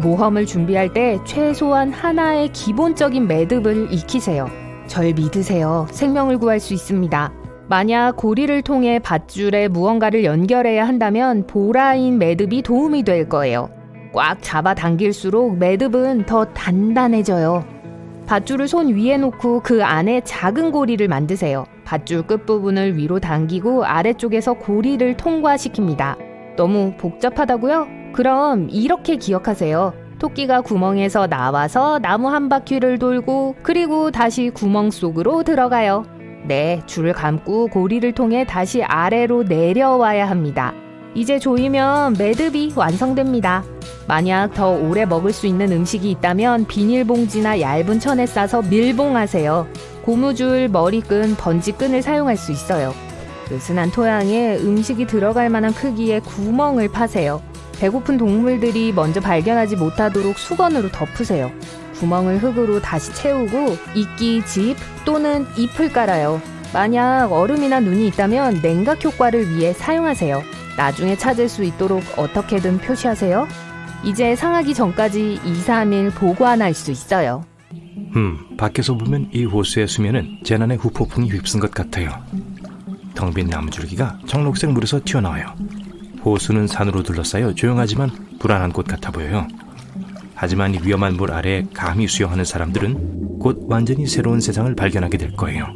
모험을 준비할 때 최소한 하나의 기본적인 매듭을 익히세요. 절 믿으세요. 생명을 구할 수 있습니다. 만약 고리를 통해 밧줄에 무언가를 연결해야 한다면 보라인 매듭이 도움이 될 거예요. 꽉 잡아 당길수록 매듭은 더 단단해져요. 밧줄을 손 위에 놓고 그 안에 작은 고리를 만드세요. 밧줄 끝부분을 위로 당기고 아래쪽에서 고리를 통과시킵니다. 너무 복잡하다고요? 그럼 이렇게 기억하세요. 토끼가 구멍에서 나와서 나무 한 바퀴를 돌고 그리고 다시 구멍 속으로 들어가요. 네, 줄을 감고 고리를 통해 다시 아래로 내려와야 합니다. 이제 조이면 매듭이 완성됩니다. 만약 더 오래 먹을 수 있는 음식이 있다면 비닐봉지나 얇은 천에 싸서 밀봉하세요. 고무줄, 머리끈, 번지끈을 사용할 수 있어요. 느슨한 토양에 음식이 들어갈 만한 크기의 구멍을 파세요. 배고픈 동물들이 먼저 발견하지 못하도록 수건으로 덮으세요. 구멍을 흙으로 다시 채우고 이끼, 집 또는 잎을 깔아요. 만약 얼음이나 눈이 있다면 냉각 효과를 위해 사용하세요. 나중에 찾을 수 있도록 어떻게든 표시하세요. 이제 상하기 전까지 2, 3일 보관할 수 있어요. 밖에서 보면 이 호수의 수면은 재난의 후폭풍이 휩쓴 것 같아요. 텅 빈 나무줄기가 청록색 물에서 튀어나와요. 호수는 산으로 둘러싸여 조용하지만 불안한 곳 같아 보여요. 하지만 이 위험한 물 아래에 감히 수영하는 사람들은 곧 완전히 새로운 세상을 발견하게 될 거예요.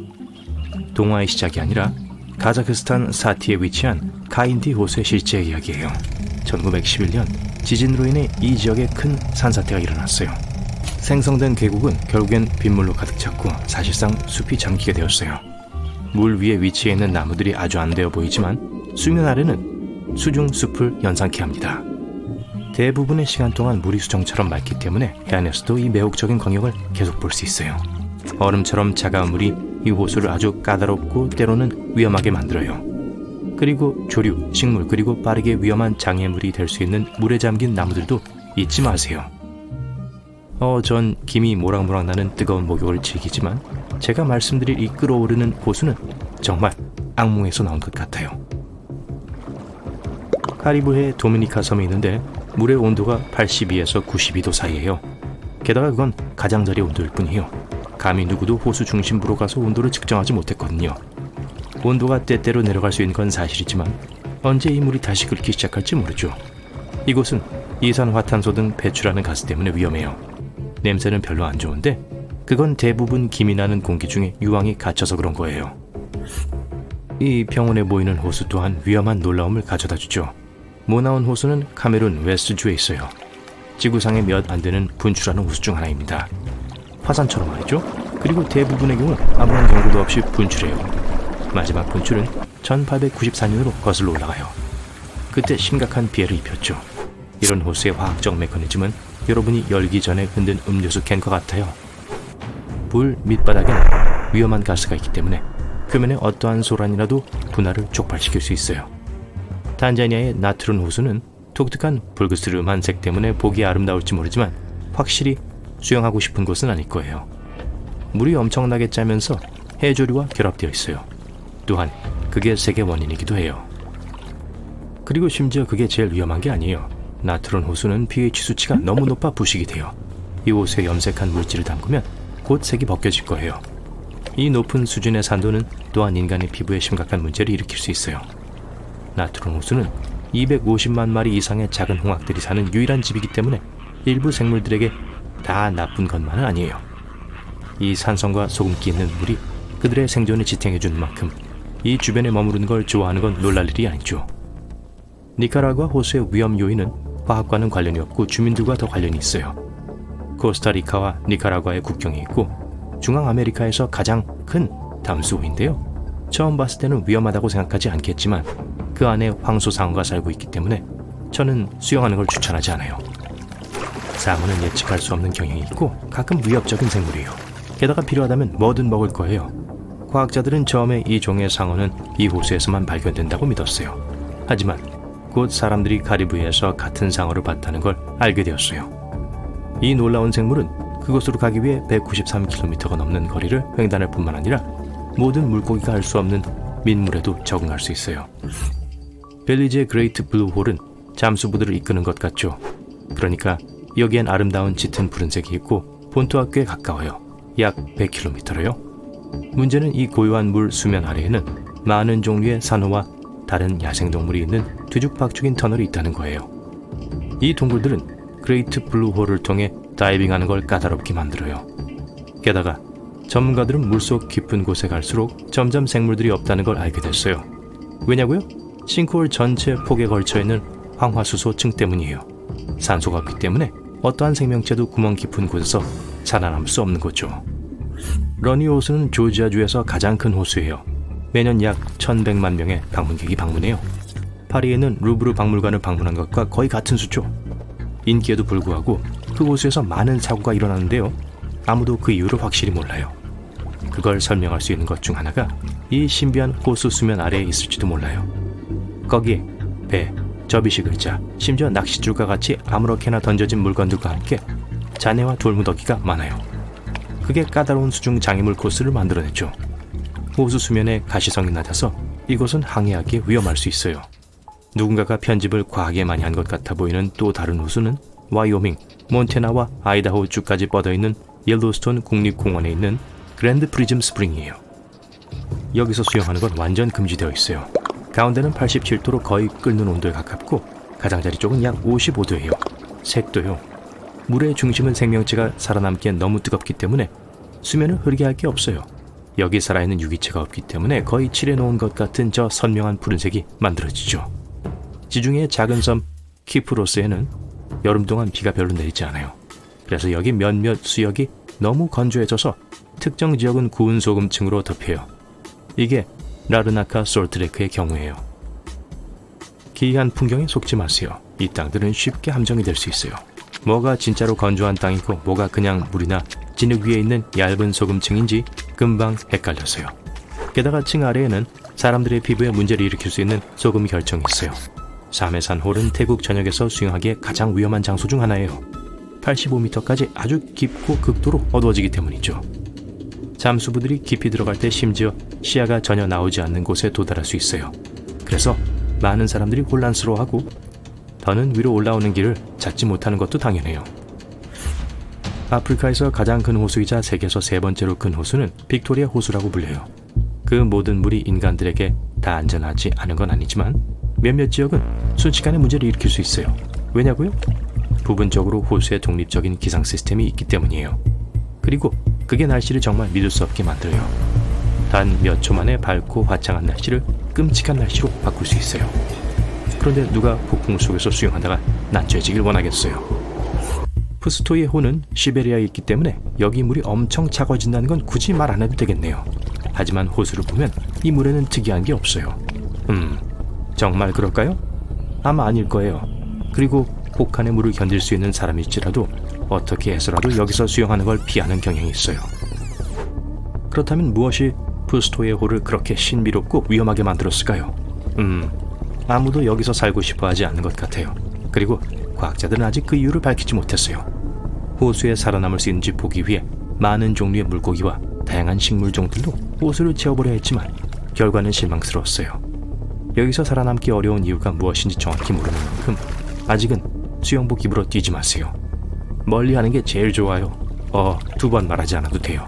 동화의 시작이 아니라 카자흐스탄 사티에 위치한 카인디 호수의 실제 이야기예요. 1911년 지진으로 인해 이 지역에 큰 산사태가 일어났어요. 생성된 계곡은 결국엔 빗물로 가득 찼고 사실상 숲이 잠기게 되었어요. 물 위에 위치해 있는 나무들이 아주 안 되어 보이지만 수면 아래는 수중 숲을 연상케 합니다. 대부분의 시간 동안 물이 수정처럼 맑기 때문에 해안에서도 이 매혹적인 광경을 계속 볼 수 있어요. 얼음처럼 차가운 물이 이 호수를 아주 까다롭고 때로는 위험하게 만들어요. 그리고 조류, 식물, 그리고 빠르게 위험한 장애물이 될 수 있는 물에 잠긴 나무들도 잊지 마세요. 전 김이 모락모락 나는 뜨거운 목욕을 즐기지만 제가 말씀드릴 이 끓어오르는 호수는 정말 악몽에서 나온 것 같아요. 카리브해 도미니카 섬에 있는데 물의 온도가 82에서 92도 사이예요. 게다가 그건 가장자리 온도일 뿐이에요. 감히 누구도 호수 중심부로 가서 온도를 측정하지 못했거든요. 온도가 때때로 내려갈 수 있는 건 사실이지만 언제 이 물이 다시 끓기 시작할지 모르죠. 이곳은 이산화탄소 등 배출하는 가스 때문에 위험해요. 냄새는 별로 안 좋은데 그건 대부분 김이 나는 공기 중에 유황이 갇혀서 그런 거예요. 이 병원에 보이는 호수 또한 위험한 놀라움을 가져다 주죠. 모나온 호수는 카메룬 웨스트주에 있어요. 지구상에 몇 안 되는 분출하는 호수 중 하나입니다. 화산처럼 말이죠. 그리고 대부분의 경우 아무런 경고도 없이 분출해요. 마지막 분출은 1894년으로 거슬러 올라가요. 그때 심각한 피해를 입혔죠. 이런 호수의 화학적 메커니즘은 여러분이 열기 전에 흔든 음료수 캔과 같아요. 물 밑바닥엔 위험한 가스가 있기 때문에 표면에 어떠한 소란이라도 분화를 촉발시킬 수 있어요. 탄자니아의 나트룬 호수는 독특한 붉으스름한 색 때문에 보기 아름다울지 모르지만 확실히 수영하고 싶은 곳은 아닐 거예요. 물이 엄청나게 짜면서 해조류와 결합되어 있어요. 또한 그게 색의 원인이기도 해요. 그리고 심지어 그게 제일 위험한 게 아니에요. 나트론 호수는 pH 수치가 너무 높아 부식이 돼요. 이 호수에 염색한 물질을 담그면 곧 색이 벗겨질 거예요. 이 높은 수준의 산도는 또한 인간의 피부에 심각한 문제를 일으킬 수 있어요. 나트론 호수는 250만 마리 이상의 작은 홍학들이 사는 유일한 집이기 때문에 일부 생물들에게 다 나쁜 것만은 아니에요. 이 산성과 소금기 있는 물이 그들의 생존을 지탱해주는 만큼 이 주변에 머무르는 걸 좋아하는 건 놀랄 일이 아니죠. 니카라구아 호수의 위험 요인은 화학과는 관련이 없고 주민들과 더 관련이 있어요. 코스타리카와 니카라구아의 국경이 있고 중앙아메리카에서 가장 큰 담수호인데요. 처음 봤을 때는 위험하다고 생각하지 않겠지만 그 안에 황소상어가 살고 있기 때문에 저는 수영하는 걸 추천하지 않아요. 상어는 예측할 수 없는 경향이 있고 가끔 위협적인 생물이에요. 게다가 필요하다면 뭐든 먹을 거예요. 과학자들은 처음에 이 종의 상어는 이 호수에서만 발견된다고 믿었어요. 하지만 곧 사람들이 카리브해에서 같은 상어를 봤다는 걸 알게 되었어요. 이 놀라운 생물은 그곳으로 가기 위해 193km가 넘는 거리를 횡단할 뿐만 아니라 모든 물고기가 할 수 없는 민물에도 적응할 수 있어요. 벨리즈의 그레이트 블루홀은 잠수부들을 이끄는 것 같죠. 그러니까 여기엔 아름다운 짙은 푸른색이 있고 본토와 꽤 가까워요. 약 100km로요. 문제는 이 고요한 물 수면 아래에는 많은 종류의 산호와 다른 야생동물이 있는 뒤죽박죽인 터널이 있다는 거예요. 이 동굴들은 그레이트 블루홀을 통해 다이빙하는 걸 까다롭게 만들어요. 게다가 전문가들은 물속 깊은 곳에 갈수록 점점 생물들이 없다는 걸 알게 됐어요. 왜냐고요? 싱크홀 전체 폭에 걸쳐있는 황화수소층 때문이에요. 산소가 없기 때문에 어떠한 생명체도 구멍 깊은 곳에서 살아남을 수 없는 거죠. 러니 호수는 조지아주에서 가장 큰 호수예요. 매년 약 1100만 명의 방문객이 방문해요. 파리에는 루브르 박물관을 방문한 것과 거의 같은 수죠. 인기에도 불구하고 그 호수에서 많은 사고가 일어나는데요. 아무도 그 이유를 확실히 몰라요. 그걸 설명할 수 있는 것 중 하나가 이 신비한 호수 수면 아래에 있을지도 몰라요. 거기에 배, 접이식 의자, 심지어 낚싯줄과 같이 아무렇게나 던져진 물건들과 함께 잔해와 돌무더기가 많아요. 그게 까다로운 수중 장애물 코스를 만들어냈죠. 호수 수면에 가시성이 낮아서 이곳은 항해하기에 위험할 수 있어요. 누군가가 편집을 과하게 많이 한 것 같아 보이는 또 다른 호수는 와이오밍, 몬태나와 아이다호 주까지 뻗어있는 옐로스톤 국립공원에 있는 그랜드 프리즘 스프링이에요. 여기서 수영하는 건 완전 금지되어 있어요. 가운데는 87도로 거의 끓는 온도에 가깝고 가장자리 쪽은 약 55도예요. 색도요. 물의 중심은 생명체가 살아남기엔 너무 뜨겁기 때문에 수면을 흐리게 할 게 없어요. 여기 살아있는 유기체가 없기 때문에 거의 칠해놓은 것 같은 저 선명한 푸른색이 만들어지죠. 지중해의 작은 섬 키프로스에는 여름 동안 비가 별로 내리지 않아요. 그래서 여기 몇몇 수역이 너무 건조해져서 특정 지역은 구운 소금층으로 덮여요. 이게 라르나카 솔트레크의 경우예요. 기이한 풍경에 속지 마세요. 이 땅들은 쉽게 함정이 될 수 있어요. 뭐가 진짜로 건조한 땅이고 뭐가 그냥 물이나 진흙 위에 있는 얇은 소금층인지 금방 헷갈렸어요. 게다가 층 아래에는 사람들의 피부에 문제를 일으킬 수 있는 소금 결정이 있어요. 사메산홀은 태국 전역에서 수영하기에 가장 위험한 장소 중 하나예요. 85m까지 아주 깊고 극도로 어두워지기 때문이죠. 잠수부들이 깊이 들어갈 때 심지어 시야가 전혀 나오지 않는 곳에 도달할 수 있어요. 그래서 많은 사람들이 혼란스러워하고 더는 위로 올라오는 길을 찾지 못하는 것도 당연해요. 아프리카에서 가장 큰 호수이자 세계에서 세 번째로 큰 호수는 빅토리아 호수라고 불려요. 그 모든 물이 인간들에게 다 안전하지 않은 건 아니지만 몇몇 지역은 순식간에 문제를 일으킬 수 있어요. 왜냐고요? 부분적으로 호수에 독립적인 기상 시스템이 있기 때문이에요. 그리고 그게 날씨를 정말 믿을 수 없게 만들어요. 단 몇 초 만에 밝고 화창한 날씨를 끔찍한 날씨로 바꿀 수 있어요. 그런데 누가 폭풍 속에서 수영하다가 난처해지길 원하겠어요? 푸스토이의 호는 시베리아에 있기 때문에 여기 물이 엄청 차가워진다는 건 굳이 말 안 해도 되겠네요. 하지만 호수를 보면 이 물에는 특이한 게 없어요. 정말 그럴까요? 아마 아닐 거예요. 그리고 혹한의 물을 견딜 수 있는 사람일지라도 어떻게 해서라도 여기서 수영하는 걸 피하는 경향이 있어요. 그렇다면 무엇이 푸스토이의 호를 그렇게 신비롭고 위험하게 만들었을까요? 아무도 여기서 살고 싶어 하지 않는 것 같아요. 그리고 과학자들은 아직 그 이유를 밝히지 못했어요. 호수에 살아남을 수 있는지 보기 위해 많은 종류의 물고기와 다양한 식물 종들로 호수를 채워보려 했지만 결과는 실망스러웠어요. 여기서 살아남기 어려운 이유가 무엇인지 정확히 모르는 만큼 아직은 수영복 입으러 뛰지 마세요. 멀리 하는 게 제일 좋아요. 2번 말하지 않아도 돼요.